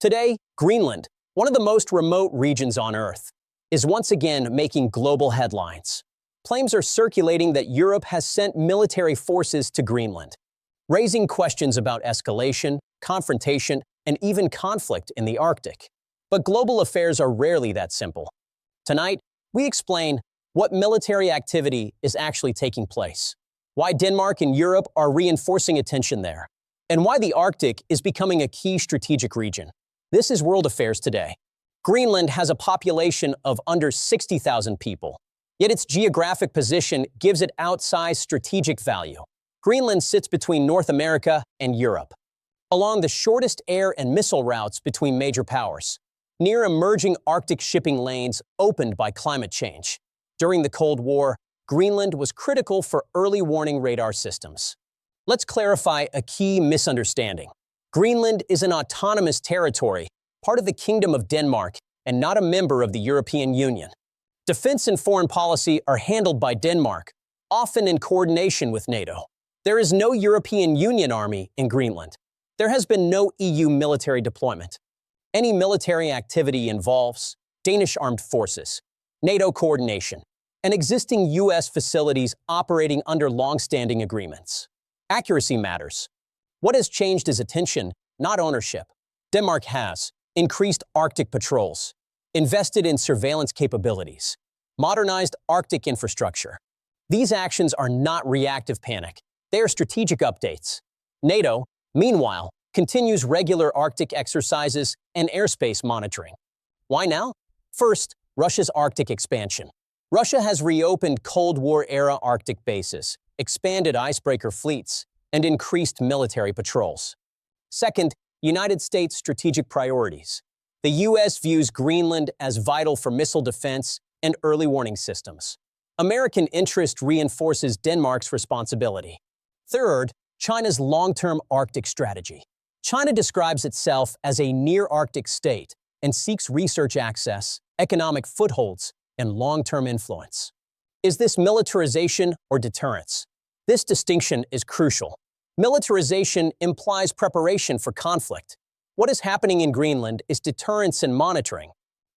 Today, Greenland, one of the most remote regions on Earth, is once again making global headlines. Claims are circulating that Europe has sent military forces to Greenland, raising questions about escalation, confrontation, and even conflict in the Arctic. But global affairs are rarely that simple. Tonight, we explain what military activity is actually taking place, why Denmark and Europe are reinforcing attention there, and why the Arctic is becoming a key strategic region. This is World Affairs Today. Greenland has a population of under 60,000 people, yet its geographic position gives it outsized strategic value. Greenland sits between North America and Europe, along the shortest air and missile routes between major powers, near emerging Arctic shipping lanes opened by climate change. During the Cold War, Greenland was critical for early warning radar systems. Let's clarify a key misunderstanding. Greenland is an autonomous territory, part of the Kingdom of Denmark, and not a member of the European Union. Defense and foreign policy are handled by Denmark, often in coordination with NATO. There is no European Union army in Greenland. There has been no EU military deployment. Any military activity involves Danish armed forces, NATO coordination, and existing U.S. facilities operating under long-standing agreements. Accuracy matters. What has changed is attention, not ownership. Denmark has increased Arctic patrols, invested in surveillance capabilities, modernized Arctic infrastructure. These actions are not reactive panic. They are strategic updates. NATO, meanwhile, continues regular Arctic exercises and airspace monitoring. Why now? First, Russia's Arctic expansion. Russia has reopened Cold War-era Arctic bases, expanded icebreaker fleets, and increased military patrols. Second, United States strategic priorities. The U.S. views Greenland as vital for missile defense and early warning systems. American interest reinforces Denmark's responsibility. Third, China's long-term Arctic strategy. China describes itself as a near-Arctic state and seeks research access, economic footholds, and long-term influence. Is this militarization or deterrence? This distinction is crucial. Militarization implies preparation for conflict. What is happening in Greenland is deterrence and monitoring.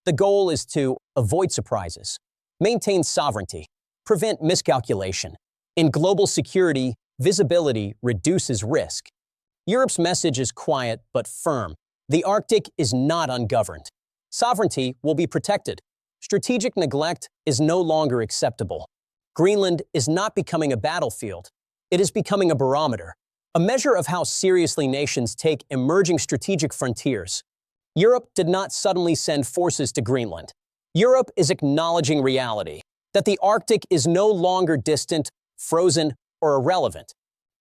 The goal is to avoid surprises, maintain sovereignty, prevent miscalculation. In global security, visibility reduces risk. Europe's message is quiet but firm. The Arctic is not ungoverned. Sovereignty will be protected. Strategic neglect is no longer acceptable. Greenland is not becoming a battlefield. It is becoming a barometer, a measure of how seriously nations take emerging strategic frontiers. Europe did not suddenly send forces to Greenland. Europe is acknowledging reality, that the Arctic is no longer distant, frozen, or irrelevant.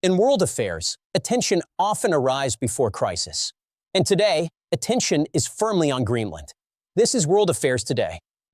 In world affairs, attention often arrives before crisis. And today, attention is firmly on Greenland. This is World Affairs Today.